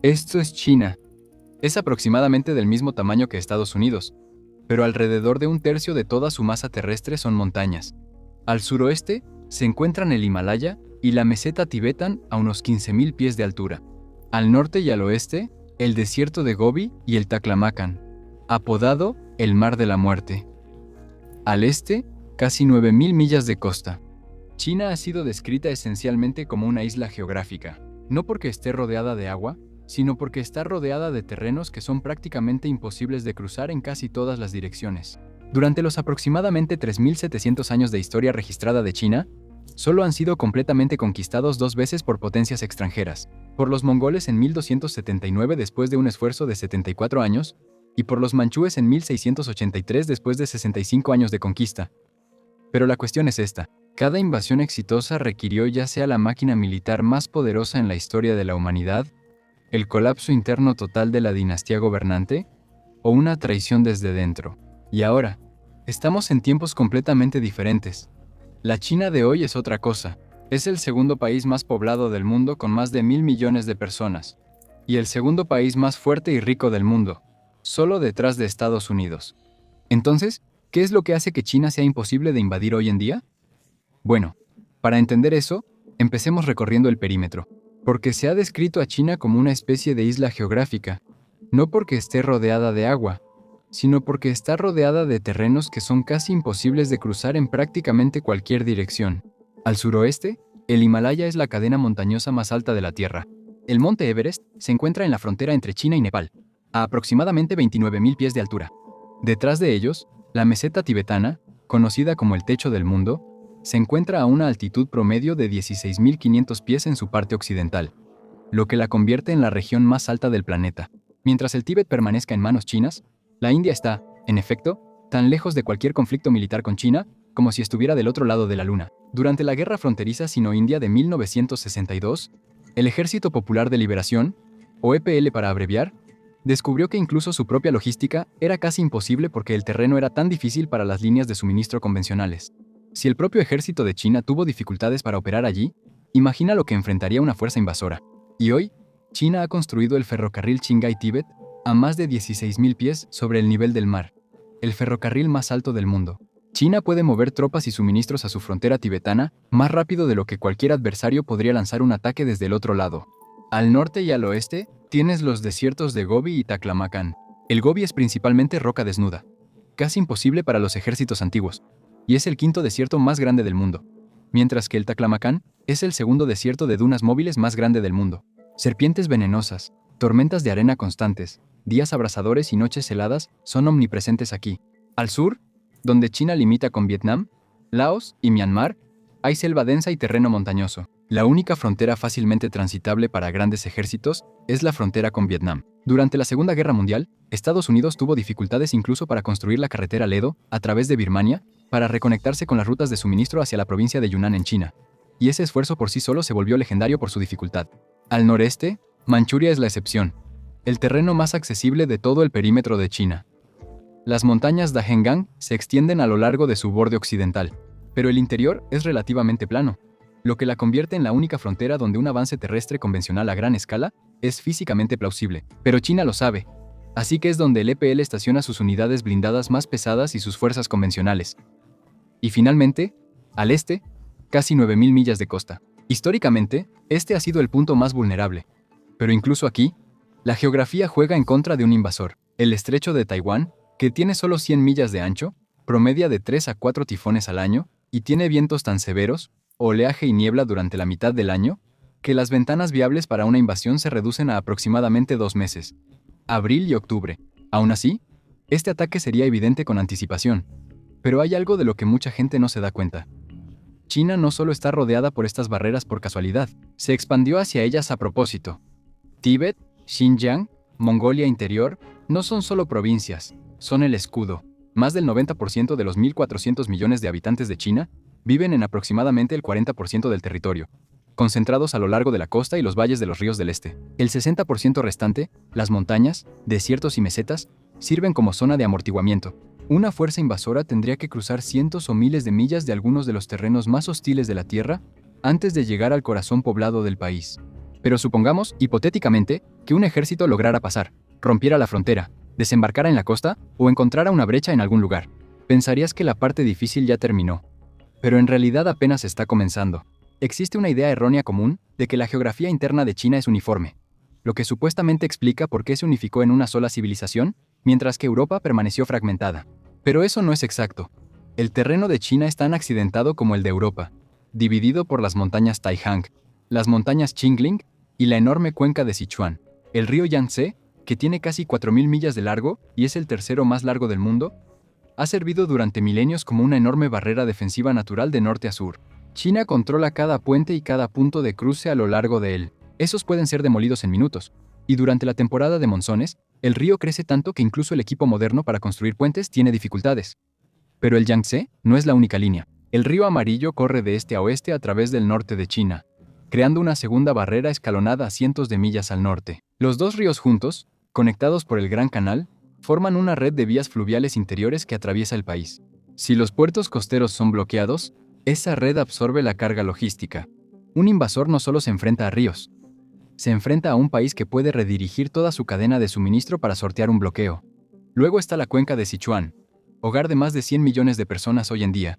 Esto es China. Es aproximadamente del mismo tamaño que Estados Unidos, pero alrededor de un tercio de toda su masa terrestre son montañas. Al suroeste se encuentran el Himalaya y la meseta Tibetan a unos 15.000 pies de altura. Al norte y al oeste, el desierto de Gobi y el Taklamakan, apodado el Mar de la Muerte. Al este, casi 9.000 millas de costa. China ha sido descrita esencialmente como una isla geográfica, no porque esté rodeada de agua, sino porque está rodeada de terrenos que son prácticamente imposibles de cruzar en casi todas las direcciones. Durante los aproximadamente 3.700 años de historia registrada de China, solo han sido completamente conquistados 2 veces por potencias extranjeras, por los mongoles en 1279 después de un esfuerzo de 74 años, y por los manchúes en 1683 después de 65 años de conquista. Pero la cuestión es esta: cada invasión exitosa requirió ya sea la máquina militar más poderosa en la historia de la humanidad, el colapso interno total de la dinastía gobernante, o una traición desde dentro. Y ahora, estamos en tiempos completamente diferentes. La China de hoy es otra cosa. Es el segundo país más poblado del mundo con más de 1.000 millones de personas. Y el segundo país más fuerte y rico del mundo, solo detrás de Estados Unidos. Entonces, ¿qué es lo que hace que China sea imposible de invadir hoy en día? Bueno, para entender eso, empecemos recorriendo el perímetro. Porque se ha descrito a China como una especie de isla geográfica, no porque esté rodeada de agua, sino porque está rodeada de terrenos que son casi imposibles de cruzar en prácticamente cualquier dirección. Al suroeste, el Himalaya es la cadena montañosa más alta de la Tierra. El monte Everest se encuentra en la frontera entre China y Nepal, a aproximadamente 29.000 pies de altura. Detrás de ellos, la meseta tibetana, conocida como el techo del mundo, se encuentra a una altitud promedio de 16.500 pies en su parte occidental, lo que la convierte en la región más alta del planeta. Mientras el Tíbet permanezca en manos chinas, la India está, en efecto, tan lejos de cualquier conflicto militar con China como si estuviera del otro lado de la luna. Durante la Guerra Fronteriza Sino-India de 1962, el Ejército Popular de Liberación, o EPL para abreviar, descubrió que incluso su propia logística era casi imposible porque el terreno era tan difícil para las líneas de suministro convencionales. Si el propio ejército de China tuvo dificultades para operar allí, imagina lo que enfrentaría una fuerza invasora. Y hoy, China ha construido el ferrocarril Qinghai-Tíbet a más de 16.000 pies sobre el nivel del mar, el ferrocarril más alto del mundo. China puede mover tropas y suministros a su frontera tibetana más rápido de lo que cualquier adversario podría lanzar un ataque desde el otro lado. Al norte y al oeste, tienes los desiertos de Gobi y Taklamakan. El Gobi es principalmente roca desnuda, casi imposible para los ejércitos antiguos, y es el quinto desierto más grande del mundo, mientras que el Taklamakan es el segundo desierto de dunas móviles más grande del mundo. Serpientes venenosas, tormentas de arena constantes, días abrasadores y noches heladas son omnipresentes aquí. Al sur, donde China limita con Vietnam, Laos y Myanmar, hay selva densa y terreno montañoso. La única frontera fácilmente transitable para grandes ejércitos es la frontera con Vietnam. Durante la Segunda Guerra Mundial, Estados Unidos tuvo dificultades incluso para construir la carretera Ledo a través de Birmania para reconectarse con las rutas de suministro hacia la provincia de Yunnan en China. Y ese esfuerzo por sí solo se volvió legendario por su dificultad. Al noreste, Manchuria es la excepción, el terreno más accesible de todo el perímetro de China. Las montañas Dahengang se extienden a lo largo de su borde occidental, pero el interior es relativamente plano, lo que la convierte en la única frontera donde un avance terrestre convencional a gran escala es físicamente plausible. Pero China lo sabe, así que es donde el EPL estaciona sus unidades blindadas más pesadas y sus fuerzas convencionales. Y finalmente, al este, casi 9.000 millas de costa. Históricamente, este ha sido el punto más vulnerable. Pero incluso aquí, la geografía juega en contra de un invasor. El estrecho de Taiwán, que tiene solo 100 millas de ancho, promedia de 3 a 4 tifones al año y tiene vientos tan severos, oleaje y niebla durante la mitad del año, que las ventanas viables para una invasión se reducen a aproximadamente 2 meses, abril y octubre. Aún así, este ataque sería evidente con anticipación. Pero hay algo de lo que mucha gente no se da cuenta. China no solo está rodeada por estas barreras por casualidad, se expandió hacia ellas a propósito. Tíbet, Xinjiang, Mongolia Interior, no son solo provincias, son el escudo. Más del 90% de los 1.400 millones de habitantes de China viven en aproximadamente el 40% del territorio, concentrados a lo largo de la costa y los valles de los ríos del este. El 60% restante, las montañas, desiertos y mesetas, sirven como zona de amortiguamiento. Una fuerza invasora tendría que cruzar cientos o miles de millas de algunos de los terrenos más hostiles de la Tierra antes de llegar al corazón poblado del país. Pero supongamos, hipotéticamente, que un ejército lograra pasar, rompiera la frontera, desembarcara en la costa o encontrara una brecha en algún lugar. Pensarías que la parte difícil ya terminó, pero en realidad apenas está comenzando. Existe una idea errónea común de que la geografía interna de China es uniforme, lo que supuestamente explica por qué se unificó en una sola civilización, mientras que Europa permaneció fragmentada. Pero eso no es exacto. El terreno de China es tan accidentado como el de Europa, dividido por las montañas Taihang, las montañas Qingling y la enorme cuenca de Sichuan. El río Yangtze, que tiene casi 4.000 millas de largo y es el tercero más largo del mundo, ha servido durante milenios como una enorme barrera defensiva natural de norte a sur. China controla cada puente y cada punto de cruce a lo largo de él. Esos pueden ser demolidos en minutos, y durante la temporada de monzones, el río crece tanto que incluso el equipo moderno para construir puentes tiene dificultades. Pero el Yangtze no es la única línea. El río Amarillo corre de este a oeste a través del norte de China, creando una segunda barrera escalonada a cientos de millas al norte. Los dos ríos juntos, conectados por el Gran Canal, forman una red de vías fluviales interiores que atraviesa el país. Si los puertos costeros son bloqueados, esa red absorbe la carga logística. Un invasor no solo se enfrenta a ríos, se enfrenta a un país que puede redirigir toda su cadena de suministro para sortear un bloqueo. Luego está la cuenca de Sichuan, hogar de más de 100 millones de personas hoy en día,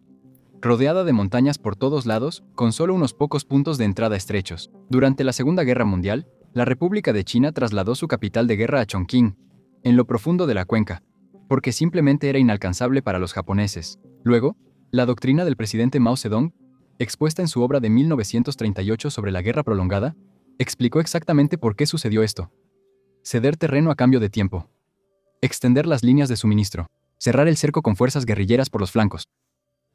rodeada de montañas por todos lados, con solo unos pocos puntos de entrada estrechos. Durante la Segunda Guerra Mundial, la República de China trasladó su capital de guerra a Chongqing, en lo profundo de la cuenca, porque simplemente era inalcanzable para los japoneses. Luego, la doctrina del presidente Mao Zedong, expuesta en su obra de 1938 sobre la guerra prolongada, explicó exactamente por qué sucedió esto. Ceder terreno a cambio de tiempo. Extender las líneas de suministro. Cerrar el cerco con fuerzas guerrilleras por los flancos.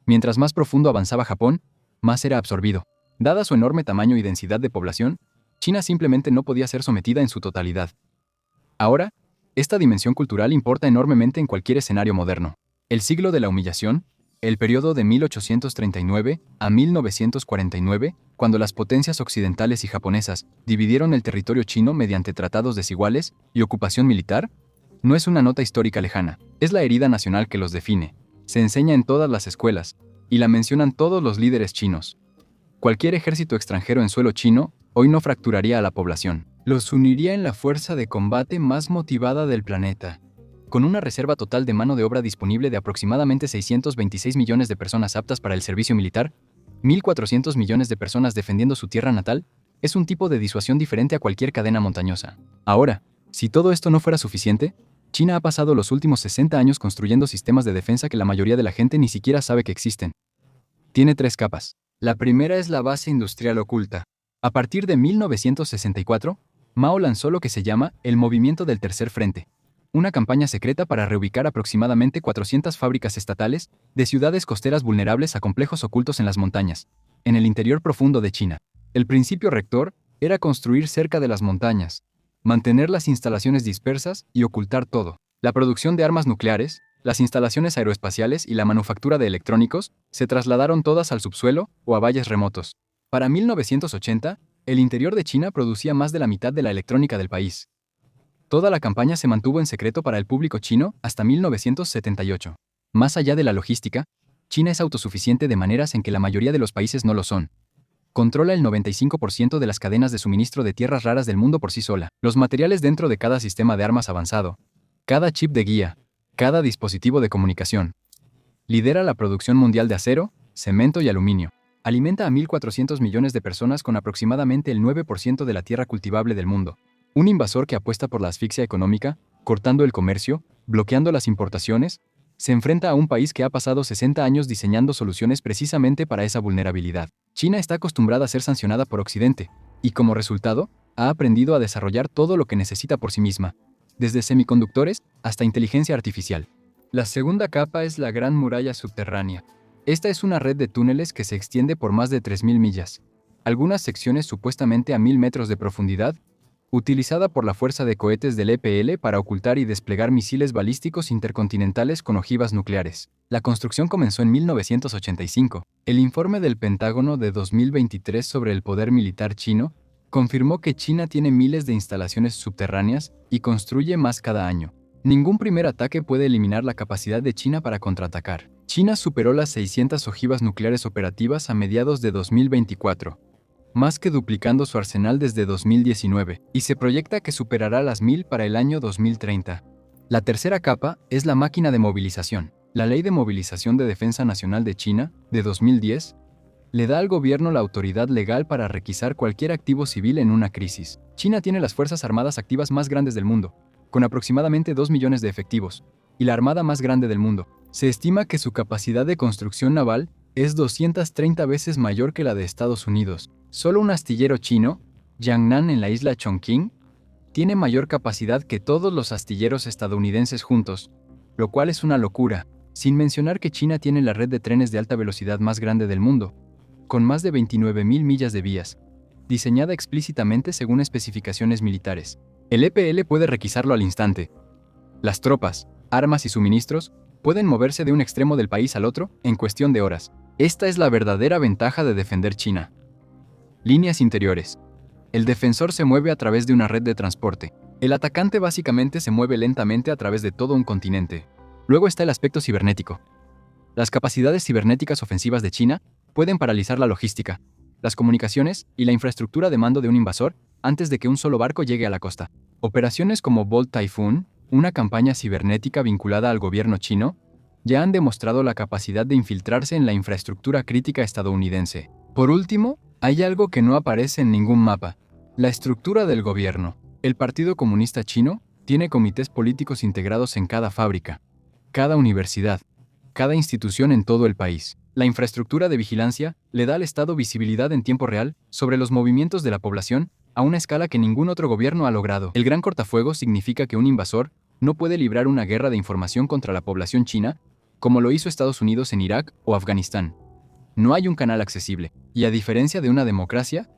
Mientras más profundo avanzaba Japón, más era absorbido. Dada su enorme tamaño y densidad de población, China simplemente no podía ser sometida en su totalidad. Ahora, esta dimensión cultural importa enormemente en cualquier escenario moderno. El siglo de la humillación, el periodo de 1839 a 1949, cuando las potencias occidentales y japonesas dividieron el territorio chino mediante tratados desiguales y ocupación militar, no es una nota histórica lejana, es la herida nacional que los define. Se enseña en todas las escuelas, y la mencionan todos los líderes chinos. Cualquier ejército extranjero en suelo chino hoy no fracturaría a la población. Los uniría en la fuerza de combate más motivada del planeta. Con una reserva total de mano de obra disponible de aproximadamente 626 millones de personas aptas para el servicio militar, 1.400 millones de personas defendiendo su tierra natal, es un tipo de disuasión diferente a cualquier cadena montañosa. Ahora, si todo esto no fuera suficiente, China ha pasado los últimos 60 años construyendo sistemas de defensa que la mayoría de la gente ni siquiera sabe que existen. Tiene 3 capas. La primera es la base industrial oculta. A partir de 1964, Mao lanzó lo que se llama el Movimiento del Tercer Frente, una campaña secreta para reubicar aproximadamente 400 fábricas estatales de ciudades costeras vulnerables a complejos ocultos en las montañas, en el interior profundo de China. El principio rector era construir cerca de las montañas, mantener las instalaciones dispersas y ocultar todo. La producción de armas nucleares, las instalaciones aeroespaciales y la manufactura de electrónicos se trasladaron todas al subsuelo o a valles remotos. Para 1980, el interior de China producía más de la mitad de la electrónica del país. Toda la campaña se mantuvo en secreto para el público chino hasta 1978. Más allá de la logística, China es autosuficiente de maneras en que la mayoría de los países no lo son. Controla el 95% de las cadenas de suministro de tierras raras del mundo por sí sola. Los materiales dentro de cada sistema de armas avanzado, cada chip de guía, cada dispositivo de comunicación. Lidera la producción mundial de acero, cemento y aluminio. Alimenta a 1.400 millones de personas con aproximadamente el 9% de la tierra cultivable del mundo. Un invasor que apuesta por la asfixia económica, cortando el comercio, bloqueando las importaciones, se enfrenta a un país que ha pasado 60 años diseñando soluciones precisamente para esa vulnerabilidad. China está acostumbrada a ser sancionada por Occidente, y como resultado, ha aprendido a desarrollar todo lo que necesita por sí misma, desde semiconductores hasta inteligencia artificial. La segunda capa es la Gran Muralla Subterránea. Esta es una red de túneles que se extiende por más de 3.000 millas, algunas secciones supuestamente a 1.000 metros de profundidad, utilizada por la fuerza de cohetes del EPL para ocultar y desplegar misiles balísticos intercontinentales con ojivas nucleares. La construcción comenzó en 1985. El informe del Pentágono de 2023 sobre el poder militar chino confirmó que China tiene miles de instalaciones subterráneas y construye más cada año. Ningún primer ataque puede eliminar la capacidad de China para contraatacar. China superó las 600 ojivas nucleares operativas a mediados de 2024. más que duplicando su arsenal desde 2019, y se proyecta que superará las 1000 para el año 2030. La tercera capa es la máquina de movilización. La Ley de Movilización de Defensa Nacional de China, de 2010, le da al gobierno la autoridad legal para requisar cualquier activo civil en una crisis. China tiene las fuerzas armadas activas más grandes del mundo, con aproximadamente 2 millones de efectivos, y la armada más grande del mundo. Se estima que su capacidad de construcción naval es 230 veces mayor que la de Estados Unidos. Solo un astillero chino, Jiangnan en la isla Chongqing, tiene mayor capacidad que todos los astilleros estadounidenses juntos, lo cual es una locura, sin mencionar que China tiene la red de trenes de alta velocidad más grande del mundo, con más de 29.000 millas de vías, diseñada explícitamente según especificaciones militares. El EPL puede requisarlo al instante. Las tropas, armas y suministros pueden moverse de un extremo del país al otro en cuestión de horas. Esta es la verdadera ventaja de defender China. Líneas interiores. El defensor se mueve a través de una red de transporte. El atacante básicamente se mueve lentamente a través de todo un continente. Luego está el aspecto cibernético. Las capacidades cibernéticas ofensivas de China pueden paralizar la logística, las comunicaciones y la infraestructura de mando de un invasor antes de que un solo barco llegue a la costa. Operaciones como Bolt Typhoon, una campaña cibernética vinculada al gobierno chino, ya han demostrado la capacidad de infiltrarse en la infraestructura crítica estadounidense. Por último, hay algo que no aparece en ningún mapa: la estructura del gobierno. El Partido Comunista Chino tiene comités políticos integrados en cada fábrica, cada universidad, cada institución en todo el país. La infraestructura de vigilancia le da al Estado visibilidad en tiempo real sobre los movimientos de la población a una escala que ningún otro gobierno ha logrado. El gran cortafuegos significa que un invasor no puede librar una guerra de información contra la población china, como lo hizo Estados Unidos en Irak o Afganistán. No hay un canal accesible, y a diferencia de una democracia,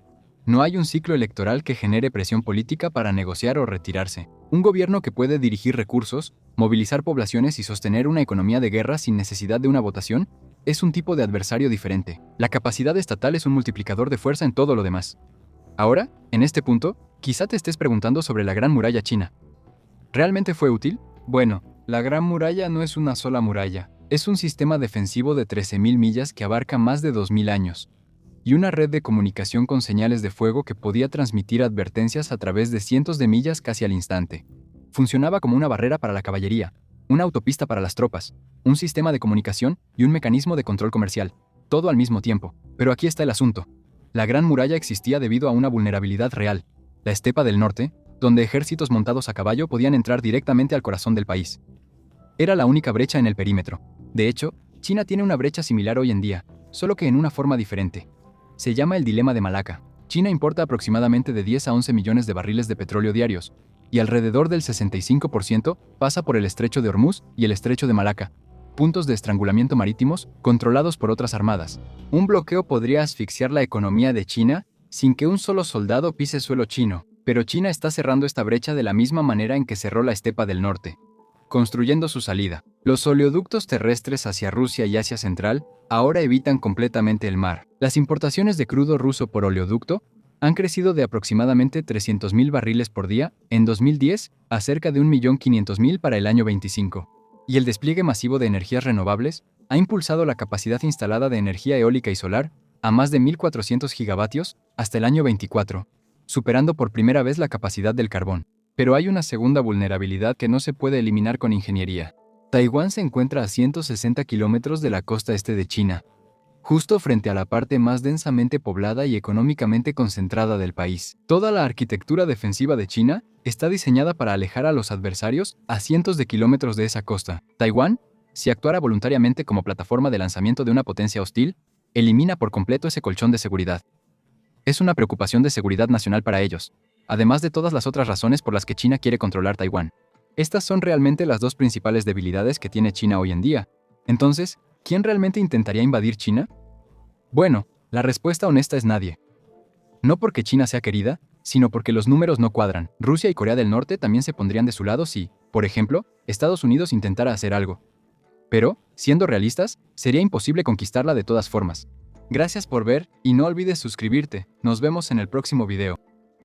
no hay un ciclo electoral que genere presión política para negociar o retirarse. Un gobierno que puede dirigir recursos, movilizar poblaciones y sostener una economía de guerra sin necesidad de una votación es un tipo de adversario diferente. La capacidad estatal es un multiplicador de fuerza en todo lo demás. Ahora, en este punto, quizá te estés preguntando sobre la Gran Muralla China. ¿Realmente fue útil? Bueno, la Gran Muralla no es una sola muralla. Es un sistema defensivo de 13.000 millas que abarca más de 2.000 años, y una red de comunicación con señales de fuego que podía transmitir advertencias a través de cientos de millas casi al instante. Funcionaba como una barrera para la caballería, una autopista para las tropas, un sistema de comunicación y un mecanismo de control comercial, todo al mismo tiempo. Pero aquí está el asunto. La Gran Muralla existía debido a una vulnerabilidad real: la estepa del norte, donde ejércitos montados a caballo podían entrar directamente al corazón del país. Era la única brecha en el perímetro. De hecho, China tiene una brecha similar hoy en día, solo que en una forma diferente. Se llama el dilema de Malaca. China importa aproximadamente de 10 a 11 millones de barriles de petróleo diarios, y alrededor del 65% pasa por el estrecho de Hormuz y el estrecho de Malaca, puntos de estrangulamiento marítimos controlados por otras armadas. Un bloqueo podría asfixiar la economía de China sin que un solo soldado pise suelo chino, pero China está cerrando esta brecha de la misma manera en que cerró la estepa del norte, construyendo su salida. Los oleoductos terrestres hacia Rusia y Asia Central ahora evitan completamente el mar. Las importaciones de crudo ruso por oleoducto han crecido de aproximadamente 300.000 barriles por día en 2010 a cerca de 1.500.000 para el año 25. Y el despliegue masivo de energías renovables ha impulsado la capacidad instalada de energía eólica y solar a más de 1.400 gigavatios hasta el año 24, superando por primera vez la capacidad del carbón. Pero hay una segunda vulnerabilidad que no se puede eliminar con ingeniería. Taiwán se encuentra a 160 kilómetros de la costa este de China, justo frente a la parte más densamente poblada y económicamente concentrada del país. Toda la arquitectura defensiva de China está diseñada para alejar a los adversarios a cientos de kilómetros de esa costa. Taiwán, si actuara voluntariamente como plataforma de lanzamiento de una potencia hostil, elimina por completo ese colchón de seguridad. Es una preocupación de seguridad nacional para ellos, además de todas las otras razones por las que China quiere controlar Taiwán. Estas son realmente las dos principales debilidades que tiene China hoy en día. Entonces, ¿quién realmente intentaría invadir China? Bueno, la respuesta honesta es nadie. No porque China sea querida, sino porque los números no cuadran. Rusia y Corea del Norte también se pondrían de su lado si, por ejemplo, Estados Unidos intentara hacer algo. Pero, siendo realistas, sería imposible conquistarla de todas formas. Gracias por ver y no olvides suscribirte. Nos vemos en el próximo video.